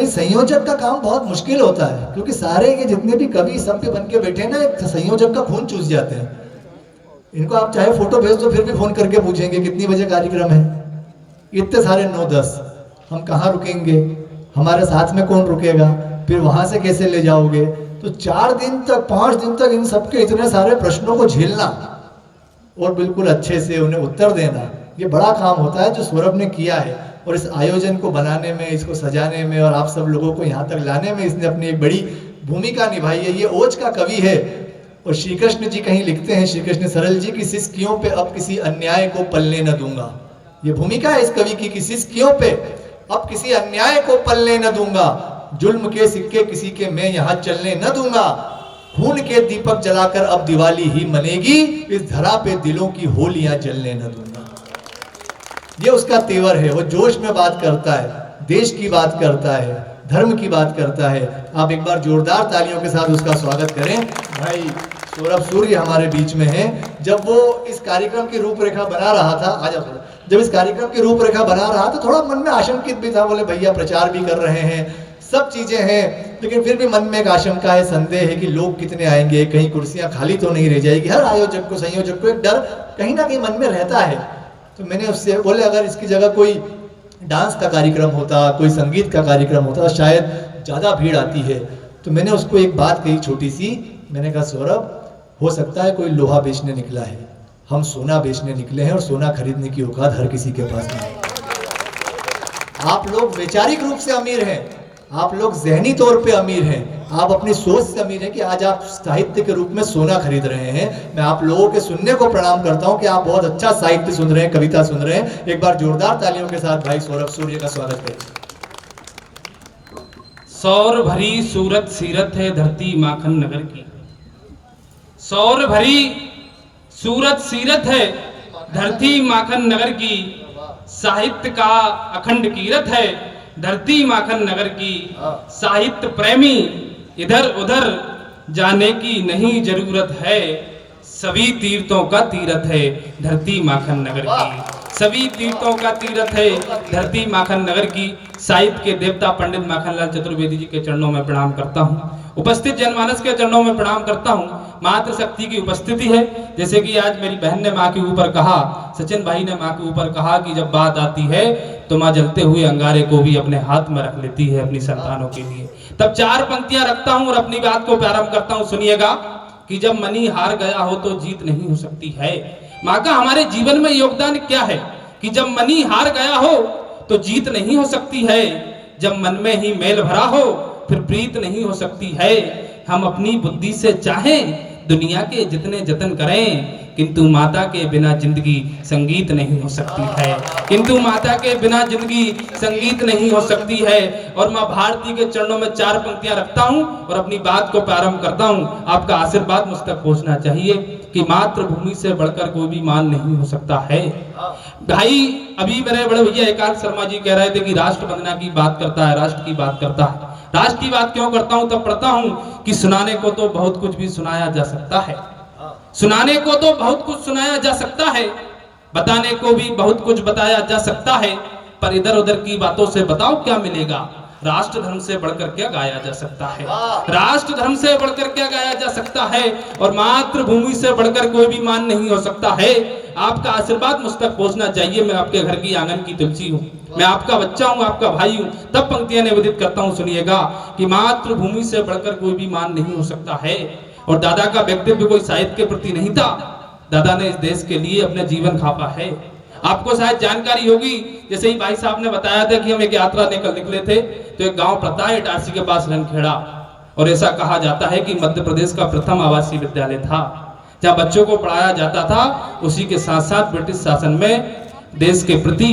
संयोजक का काम बहुत मुश्किल होता है, क्योंकि सारे के जितने भी कवि सब के बन के बैठे हैं ना, एक संयोजक का खून चूस जाते हैं। इनको आप चाहे फोटो भेज दो फिर भी फोन करके पूछेंगे कितनी बजे कार्यक्रम है। इतने सारे 9-10, हम कहाँ रुकेंगे, हमारे साथ में कौन रुकेगा, फिर वहां से कैसे ले जाओगे। तो 4 दिन तक 5 दिन तक इन सबके इतने सारे प्रश्नों को झेलना और बिल्कुल अच्छे से उन्हें उत्तर देना, ये बड़ा काम होता है जो सौरभ ने किया है। और इस आयोजन को बनाने में, इसको सजाने में और आप सब लोगों को यहाँ तक लाने में इसने अपनी एक बड़ी भूमिका निभाई है। ये ओज का कवि है। और श्री कृष्ण जी कहीं लिखते हैं, श्री कृष्ण सरल जी की सिसकियों पे अब किसी अन्याय को पलने न दूंगा। ये भूमिका है इस कवि की सिसकियों पे अब किसी अन्याय को पलने न दूंगा, जुल्म के सिक्के किसी के मैं यहाँ चलने न दूंगा, खून के दीपक जलाकर अब दिवाली ही मनेगी, इस धरा पे दिलों की होलियां जलने न दूंगा। ये उसका तेवर है। वो जोश में बात करता है, देश की बात करता है, धर्म की बात करता है। आप एक बार जोरदार तालियों के साथ उसका स्वागत करें। भाई सौरभ सूर्य हमारे बीच में है। जब वो इस कार्यक्रम की रूपरेखा बना रहा था, आजा सौरभ, जब इस कार्यक्रम की रूपरेखा बना रहा था थोड़ा मन में आशंकित भी था। बोले भैया प्रचार भी कर रहे हैं, सब चीजें हैं, लेकिन फिर भी मन में एक आशंका है, संदेह है कि लोग कितने आएंगे, कहीं कुर्सियां खाली तो नहीं रह जाएगी। हर आयोजक को, संयोजक को एक डर कहीं ना कहीं मन में रहता है। तो मैंने उससे बोले अगर इसकी जगह कोई डांस का कार्यक्रम होता, कोई संगीत का कार्यक्रम होता, शायद ज़्यादा भीड़ आती है। तो मैंने उसको एक बात कही छोटी सी, मैंने कहा सौरभ हो सकता है कोई लोहा बेचने निकला है, हम सोना बेचने निकले हैं और सोना खरीदने की औकात हर किसी के पास नहीं। आप लोग वैचारिक रूप से अमीर हैं, आप लोग जहनी तौर पे अमीर हैं, आप अपनी सोच से अमीर हैं कि आज आप साहित्य के रूप में सोना खरीद रहे हैं। मैं आप लोगों के सुनने को प्रणाम करता हूं कि आप बहुत अच्छा साहित्य सुन रहे हैं, कविता सुन रहे हैं। एक बार जोरदार तालियों के साथ भाई सौरभ सूर्य का स्वागत करें। सौर भरी सूरत सीरत है धरती माखन नगर की, सौर भरी सूरत सीरत है धरती माखन नगर की, साहित्य का अखंड कीरत है धरती माखन नगर की, साहित्य प्रेमी इधर उधर जाने की नहीं जरूरत है, सभी तीर्थों का तीरथ है धरती माखन नगर की, सभी तीर्थों का तीरथ है धरती माखन नगर की। साहित्य के देवता पंडित माखनलाल चतुर्वेदी जी के चरणों में प्रणाम करता हूँ, उपस्थित जनमानस के चरणों में प्रणाम करता हूँ। मातृ शक्ति की उपस्थिति है। जैसे कि आज मेरी बहन ने माँ के ऊपर कहा, सचिन भाई ने माँ के ऊपर कहा कि जब बात आती है तो माँ जलते हुए अंगारे को भी अपने हाथ में रख लेती है अपनी संतानों के लिए। तब 4 पंक्तियां रखता हूँ और अपनी बात को प्रारंभ करता हूँ। सुनिएगा कि जब मनी हार गया हो तो जीत नहीं हो सकती है। माँ का हमारे जीवन में योगदान क्या है कि जब मनी हार गया हो तो जीत नहीं हो सकती है, जब मन में ही मेल भरा हो फिर प्रीत नहीं हो सकती है। हम अपनी बुद्धि से चाहें दुनिया के जितने जतन करें, किंतु माता के बिना जिंदगी संगीत नहीं हो सकती है, किंतु माता के बिना जिंदगी संगीत नहीं हो सकती है। और माँ भारती के चरणों में 4 पंक्तियां रखता हूं और अपनी बात को प्रारंभ करता हूं। आपका आशीर्वाद मुझ तक पहुंचना चाहिए कि मातृभूमि से बढ़कर कोई भी मान नहीं हो सकता है। भाई अभी मेरे बड़े भैया एकांत शर्मा जी कह रहे थे कि राष्ट्र वंदना की बात करता है, राष्ट्र की बात करता है। राष्ट्र की बात क्यों करता हूं? तब पढ़ता हूं कि सुनाने को तो बहुत कुछ भी सुनाया जा सकता है, सुनाने को तो बहुत कुछ सुनाया जा सकता है, बताने को भी बहुत कुछ बताया जा सकता है, पर इधर उधर की बातों से बताओ क्या मिलेगा। राष्ट्र धर्म से बढ़कर क्या गाया जा सकता है, राष्ट्र धर्म से बढ़कर क्या गाया जा सकता है, और मातृभूमि से बढ़कर कोई भी मान नहीं हो सकता है। आपका आशीर्वाद मुझ तक पहुंचना चाहिए। मैं आपके घर की आंगन की तुलसी हूँ, मैं आपका बच्चा हूँ, आपका भाई हूँ। तब पंक्तियां निवेदित करता हूँ। सुनिएगा कि मातृभूमि से बढ़कर कोई भी मान नहीं हो सकता है। और दादा का व्यक्तित्व कोई साहित्य के प्रति नहीं था, दादा ने इस देश के लिए अपना जीवन खापा है। आपको शायद जानकारी होगी, जैसे ही भाई साहब ने बताया था कि हम एक यात्रा निकले थे, तो एक गांव पड़ता है इटारसी के पास रनखेड़ा, और ऐसा कहा जाता है कि मध्य प्रदेश का प्रथम आवासीय विद्यालय था जहां बच्चों को पढ़ाया जाता था। उसी के साथ साथ ब्रिटिश शासन में देश के प्रति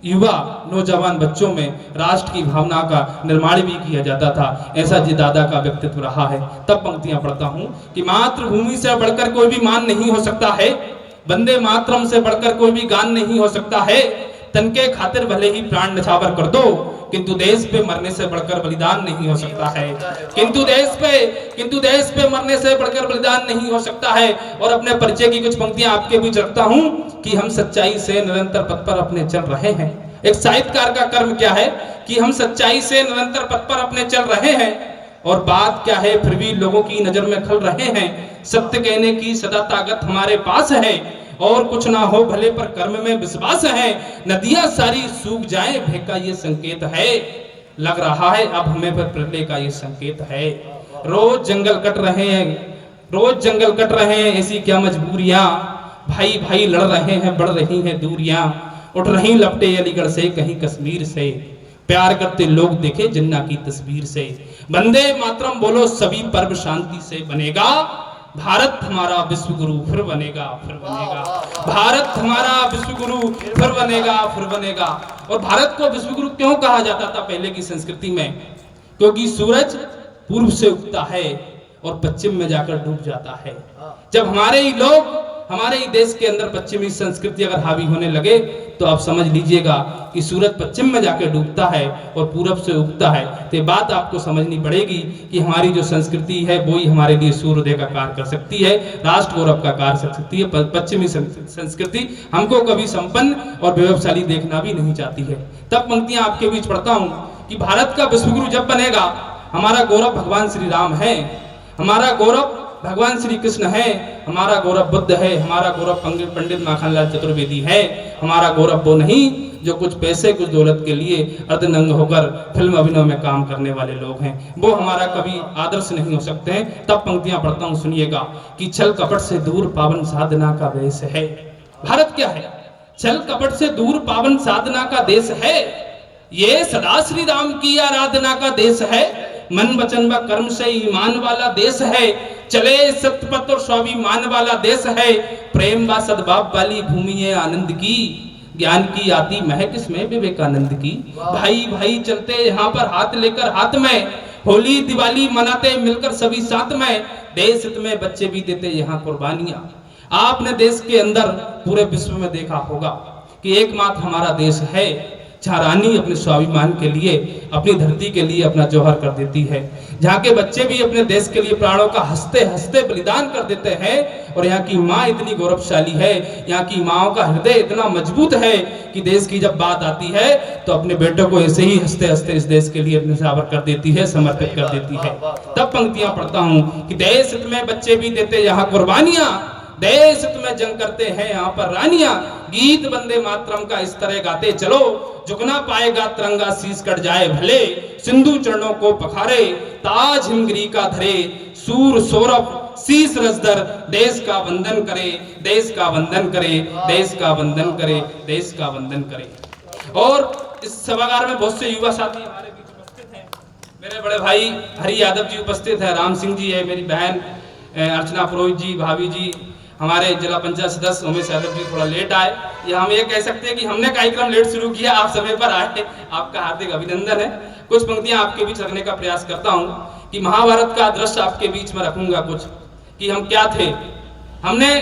युवा नौजवान बच्चों में राष्ट्र की भावना का निर्माण भी किया जाता था। ऐसा जी दादा का व्यक्तित्व रहा है। तब पंक्तियां पढ़ता हूं कि मातृभूमि से बढ़कर कोई भी मान नहीं हो सकता है, वंदे मातरम से बढ़कर कोई भी गान नहीं हो सकता है, तन के खातिर भले ही प्राण न्यौछावर कर दो, किंतु देश पे मरने से बढ़कर बलिदान नहीं हो सकता है, किंतु देश पे मरने से बढ़कर बलिदान नहीं हो सकता है। और अपने परिचय की कुछ पंक्तियां आपके बीच रखता हूं कि हम सच्चाई से निरंतर पथ पर अपने चल रहे हैं। एक साहित्यकार का कर्म क्या है कि हम सच्चाई से निरंतर पथ पर अपने चल रहे हैं, और बात क्या है फिर भी लोगों की नजर में खल रहे हैं। सत्य कहने की सदा ताकत हमारे पास है, और कुछ ना हो भले पर कर्म में विश्वास है। नदियां सारी सूख जाएं भेग का ये संकेत है, लग रहा है अब हमें पर प्रलय का ये संकेत है। रोज जंगल कट रहे हैं, रोज जंगल कट रहे हैं, ऐसी क्या मजबूरियां, भाई भाई लड़ रहे हैं, बढ़ रही हैं दूरियां, उठ रही लपटे अलीगढ़ से कहीं कश्मीर से, प्यार करते लोग देखे जिन्ना की तस्वीर से। वंदे मातरम बोलो सभी पर्व शांति से बनेगा, भारत हमारा विश्व गुरु फिर बनेगा, फिर बनेगा। भारत हमारा विश्व गुरु फिर बनेगा, फिर बनेगा। और भारत को विश्व गुरु क्यों कहा जाता था पहले की संस्कृति में? क्योंकि सूरज पूर्व से उगता है और पश्चिम में जाकर डूब जाता है। जब हमारे ही लोग, हमारे ही देश के अंदर पश्चिमी संस्कृति अगर हावी होने लगे तो आप समझ लीजिएगा कि सूरज पश्चिम में जाकर डूबता है और पूरब से उगता है। तो ये बात आपको समझनी पड़ेगी कि हमारी जो संस्कृति है वो ही हमारे लिए सूर्योदय का कार्य कर सकती है, राष्ट्र गौरव का कार्य कर सकती है। पश्चिमी संस्कृति हमको कभी संपन्न और वैभवशाली देखना भी नहीं चाहती है। तब पंक्तियां आपके बीच पढ़ता हूं कि भारत का विश्वगुरु जब बनेगा, हमारा गौरव भगवान श्री राम है, हमारा गौरव भगवान श्री कृष्ण है, हमारा गौरव बुद्ध है, हमारा गौरव पंडित माखनलाल चतुर्वेदी है, हमारा गौरव वो नहीं जो कुछ पैसे कुछ दौलत के लिए अर्धनंग होकर फिल्म अभिनय में काम करने वाले लोग हैं, वो हमारा कभी आदर्श नहीं हो सकते हैं। तब पंक्तियां पढ़ता हूं, सुनिएगा कि छल कपट से दूर पावन साधना का देश है। भारत क्या है? छल कपट से दूर पावन साधना का देश है। ये सदा श्री राम की आराधना का देश है। मन वचन व कर्म से ईमान वाला देश है। चले सत्यपथ और स्वाभिमान वाला देश है। प्रेम व सद्भाव वाली भूमि है आनंद की, ज्ञान की आती महक इसमें विवेकानंद की। भाई भाई चलते यहाँ पर हाथ लेकर हाथ में, होली दिवाली मनाते मिलकर सभी साथ में, देश हित में बच्चे भी देते यहाँ कुर्बानियां। आपने देश के अंदर पूरे विश्व में देखा होगा कि एकमात्र हमारा देश है जहाँ रानी अपने स्वाभिमान के लिए, अपनी धरती के लिए अपना जौहर कर देती है, जहाँ के बच्चे भी अपने देश के लिए प्राणों का हंसते हंसते बलिदान कर देते हैं। और यहाँ की माँ इतनी गौरवशाली है, यहाँ की माँओं का हृदय इतना मजबूत है कि देश की जब बात आती है तो अपने बेटों को ऐसे ही हंसते हंसते इस देश के लिए न्यौछावर कर देती है, समर्पित कर देती है। तब पंक्तियां पढ़ता हूँ कि देश हित में बच्चे भी देते यहाँ कुर्बानियां, देश हित में जंग करते हैं यहाँ पर रानियां। गीत वंदे मातरम का इस तरह गाते चलो, झुकना पाएगा तिरंगा शीश कट जाए भले, सिंधु चरणों को पखारे ताज हिमगिरी का धरे, सूर सौरभ शीश रजदर, देश का वंदन करे, देश का वंदन करे, देश का वंदन करे, देश का वंदन करे। और इस सभागार में बहुत से युवा साथी हमारे बीच उपस्थित हैं। मेरे बड़े भाई हरि यादव जी उपस्थित है, राम सिंह जी है, मेरी बहन अर्चना पुरोहित जी, भाभी जी, हमारे जिला पंचायत सदस्य उमेश यादव जी थोड़ा लेट आए, या हम ये कह सकते हैं कि हमने कार्यक्रम लेट शुरू किया, आप समय पर आए, आपका हार्दिक अभिनंदन है। कुछ पंक्तियां आपके बीच रखने का प्रयास करता हूं कि महाभारत का दृश्य आपके बीच में रखूंगा कुछ, कि हम क्या थे, हमने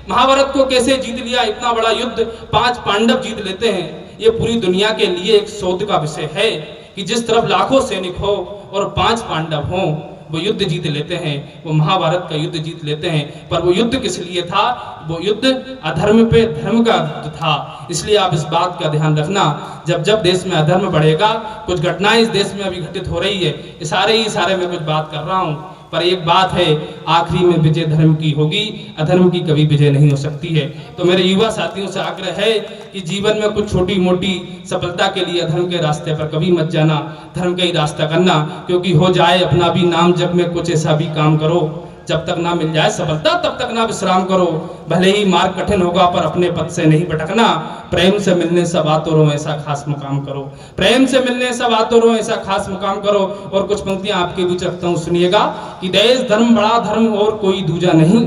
महाभारत को कैसे जीत लिया। इतना बड़ा युद्ध 5 पांडव जीत लेते हैं, ये पूरी दुनिया के लिए एक शोध का विषय है कि जिस तरफ लाखों सैनिक हो और 5 पांडव हों, वो युद्ध जीत लेते हैं, वो महाभारत का युद्ध जीत लेते हैं। पर वो युद्ध किस लिए था? वो युद्ध अधर्म पे धर्म का युद्ध था। इसलिए आप इस बात का ध्यान रखना, जब जब देश में अधर्म बढ़ेगा, कुछ घटनाएं इस देश में अभी घटित हो रही है, इशारे में कुछ बात कर रहा हूं, पर एक बात है, आखिरी में विजय धर्म की होगी, अधर्म की कभी विजय नहीं हो सकती है। तो मेरे युवा साथियों से आग्रह है कि जीवन में कुछ छोटी मोटी सफलता के लिए अधर्म के रास्ते पर कभी मत जाना, धर्म का ही रास्ता करना, क्योंकि हो जाए अपना भी नाम जग में, कुछ ऐसा भी काम करो, जब तक ना मिल जाए सफलता तब तक ना विश्राम करो। भले ही मार्ग कठिन होगा पर अपने पथ से नहीं भटकना, प्रेम से मिलने सब आतुरों ऐसा खास मुकाम करो, प्रेम से मिलने सब आतुरों ऐसा खास मुकाम करो। और कुछ पंक्तियां आपके बीच रखता हूं, सुनिएगा कि देश धर्म बड़ा धर्म और कोई दूजा नहीं।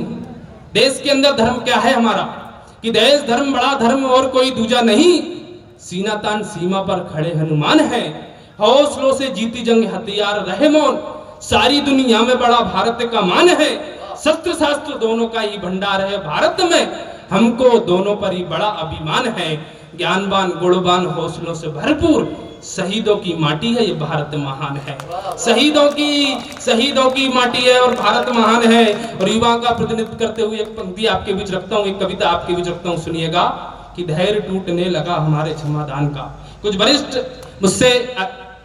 देश के अंदर धर्म क्या है हमारा, कि देश धर्म बड़ा धर्म और कोई दूजा नहीं। सीना तान सीमा पर खड़े हनुमान है, हौसलों से जीती जंग हथियार रहे मौन, सारी दुनिया में बड़ा भारत का मान है, शस्त्र शास्त्र दोनों का ही भंडार है भारत में, हमको दोनों पर ही बड़ा अभिमान है। ज्ञानवान गुणवान हौसलों से भरपूर, शहीदों की माटी है ये भारत महान है, शहीदों की माटी है और भारत महान है। और युवा का प्रतिनिधित्व करते हुए एक पंक्ति आपके बीच रखता हूँ, एक कविता आपके बीच रखता हूँ, सुनिएगा कि धैर्य टूटने लगा हमारे क्षमादान का, कुछ वरिष्ठ मुझसे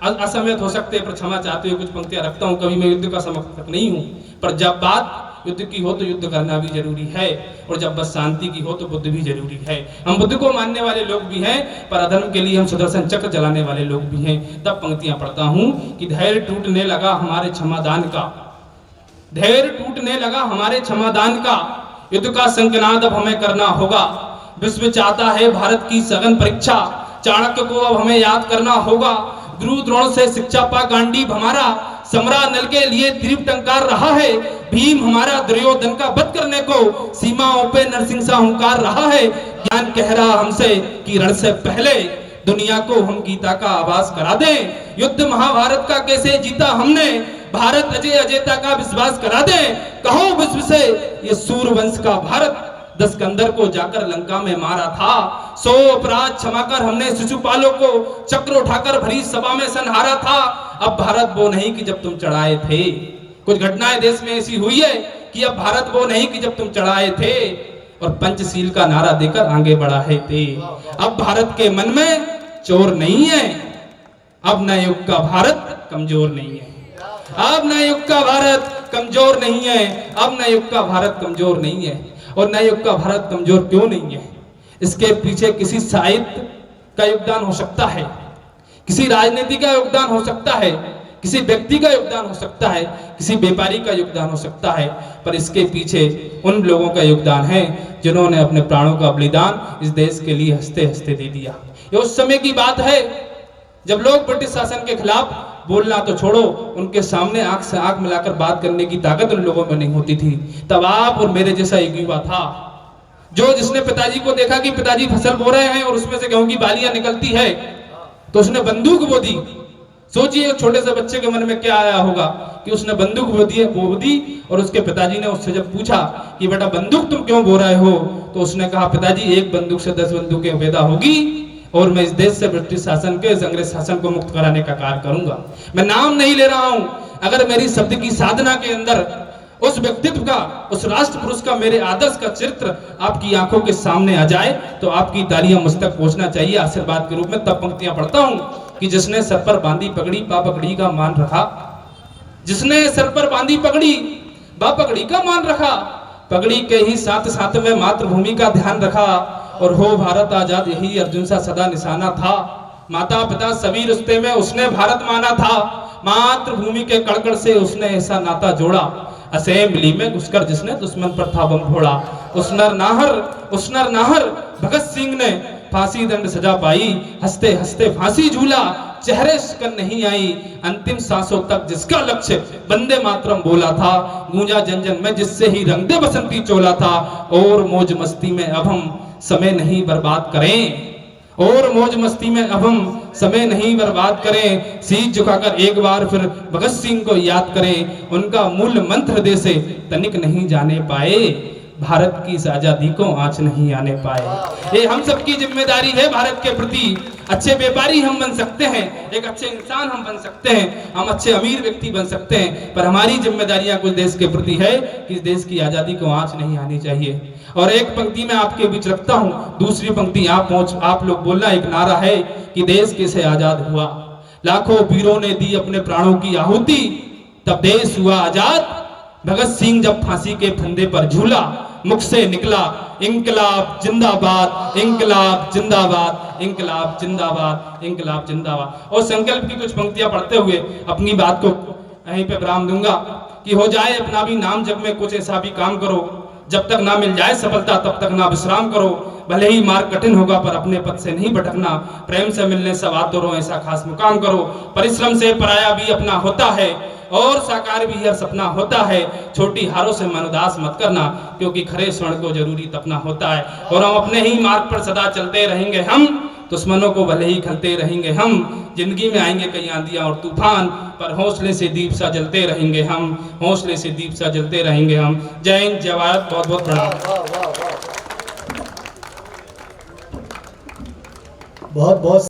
असहमत हो सकते हैं, पर क्षमा चाहते हुए कुछ पंक्तियां रखता हूं। कभी मैं युद्ध का समर्थक नहीं हूं, पर जब बात युद्ध की हो तो युद्ध करना भी जरूरी है, और जब बस शांति की हो तो बुद्ध भी जरूरी है। हम बुद्ध को मानने वाले लोग भी हैं, पर अधर्म के लिए हम सुदर्शन चक्र चलाने वाले लोग भी हैं। तब पंक्तियां पढ़ता हूं कि धैर्य टूटने लगा हमारे क्षमादान का, धैर्य टूटने लगा हमारे क्षमादान का, युद्ध का संकनाद अब हमें करना होगा। विश्व चाहता है भारत की सघन परीक्षा, चाणक्य को अब हमें याद करना होगा। गुरु द्रोण से शिक्षा पा गांडीव हमारा, समरा नल के लिए तीव्र टंकार रहा है। भीम हमारा दुर्योधन का वध करने को सीमाओं पे नरसिंह सा हुंकार रहा है। ज्ञान कह रहा हमसे कि रण से पहले दुनिया को हम गीता का आभास करा दें। युद्ध महाभारत का कैसे जीता हमने, भारत अजय अजयता का विश्वास करा दें। कहो विश्व से ये सूर्यवंश का भारत दशकंदर को जाकर लंका में मारा था। 100 अपराध क्षमा कर हमने शिशुपालों को चक्र उठाकर भरी सभा में संहारा था। अब भारत वो नहीं कि जब तुम चढ़ाए थे, कुछ घटनाएं देश में ऐसी हुई है कि अब भारत वो नहीं कि जब तुम चढ़ाए थे, और पंचशील का नारा देकर आगे बढ़ाए थे। अब भारत के मन में चोर नहीं है, अब नए युग का भारत कमजोर नहीं है। अब नए युग का भारत कमजोर नहीं है, अब नए युग का भारत कमजोर नहीं है। और नए युग का भारत कमजोर क्यों नहीं है? इसके पीछे किसी साहित्य का योगदान हो सकता है, किसी राजनीति का योगदान हो सकता है, किसी व्यक्ति का योगदान हो सकता है, किसी व्यापारी का योगदान हो सकता है, पर इसके पीछे उन लोगों का योगदान है जिन्होंने अपने प्राणों का बलिदान इस देश के लिए हंसते हंसते दे दिया। ये उस समय की बात है जब लोग ब्रिटिश शासन के खिलाफ बोलना तो छोड़ो, उनके सामने आंख से आंख मिलाकर बात करने की ताकत उन लोगों में नहीं होती थी। तब आप और मेरे जैसा एक युवा था जिसने पिताजी को देखा कि पिताजी फसल बो रहे हैं और उसमें से गेहूं की बालियां निकलती है, तो उसने बंदूक बो दी। सोचिए एक छोटे से बच्चे के मन में क्या आया होगा कि उसने बंदूक बो दी और उसके पिताजी ने उससे जब पूछा कि बेटा बंदूक तुम क्यों बो रहे हो, तो उसने कहा पिताजी एक बंदूक से 10 बंदूकें पैदा होगी और मैं इस देश से ब्रिटिश शासन के, इस अंग्रेज शासन को मुक्त कराने का कार्य करूंगा। मैं नाम नहीं ले रहा हूं, अगर मेरी शब्द की साधना के अंदर उस व्यक्तित्व का, उस राष्ट्र पुरुष का, मेरे आदर्श का चरित्र आपकी आंखों के सामने आ जाए तो आपकी तालियां मुझ तक पहुंचना चाहिए आशीर्वाद के रूप में। तब पंक्तियां पढ़ता हूं कि जिसने सर पर बांधी पगड़ी बा पगड़ी का मान रखा, जिसने सर पर बांधी पगड़ी बा पगड़ी का मान रखा, पगड़ी के ही साथ साथ में मातृभूमि का ध्यान रखा, और हो भारत आजाद यही अर्जुन सा सदा निशाना था। माता पिता सभी रिश्ते में उसने भारत माना था, मातृभूमि के कड़कड़ से उसने ऐसा नाता जोड़ा। असेंबली में घुसकर जिसने दुश्मन पर था बम फोड़ा, उस नर नाहर भगत सिंह ने फांसी दंड सजा पाई। हंसते हंसते फांसी झूला, चेहरे शिकन नहीं आई, अंतिम सांसों तक जिसका लक्ष्य वंदे मातरम बोला था। गूंजा जन जन में जिससे ही रंग दे बसंती चोला था। और मौज मस्ती में अब हम समय नहीं बर्बाद करें, और मौज मस्ती में अब हम समय नहीं बर्बाद करें। सीट झुकाकर एक बार फिर भगत सिंह को याद करें, उनका मूल मंत्र हृदय से तनिक नहीं जाने पाए, भारत की इस आजादी को आंच नहीं आने पाए। ये हम सबकी जिम्मेदारी है भारत के प्रति। अच्छे व्यापारी हम बन सकते हैं, एक अच्छे इंसान हम बन सकते हैं, हम अच्छे अमीर व्यक्ति बन सकते हैं, पर हमारी जिम्मेदारियां कुछ देश के प्रति है कि इस देश की आजादी को आंच नहीं आनी चाहिए। और एक पंक्ति में आपके बीच रखता हूं, दूसरी पंक्ति आप लोग बोलना। एक नारा है कि देश कैसे आजाद हुआ, लाखों वीरों ने दी अपने प्राणों की आहुति, तब देश हुआ आजाद। भगत सिंह जब फांसी के फंदे पर झूला, मुख से निकला इंकलाब जिंदाबाद, इंकलाब जिंदाबाद, इंकलाब जिंदाबाद, इंकलाब जिंदाबाद। और संकल्प की कुछ पंक्तियां पढ़ते हुए अपनी बात को यहीं पे विराम दूंगा कि हो जाए अपना भी नाम जग में, कुछ ऐसा भी काम करो, जब तक ना मिल जाए सफलता तब तक ना विश्राम करो। भले ही मार्ग कठिन होगा पर अपने पद से नहीं भटकना, प्रेम से मिलने सब आते रहो, ऐसा खास मुकाम करो। परिश्रम से पराया भी अपना होता है और साकार भी हर सपना होता है। छोटी हारों से मन उदास मत करना, क्योंकि खरे स्वर्ण को जरूरी तपना होता है। और हम अपने ही मार्ग पर सदा चलते रहेंगे, हम दुश्मनों को भले ही खलते रहेंगे हम। जिंदगी में आएंगे कई आंधियां और तूफान, पर हौसले से दीप सा जलते रहेंगे हम, हौसले से दीप सा जलते रहेंगे हम। जय हिंद, जय भारत, बहुत बहुत प्रणाम। बहुत बहुत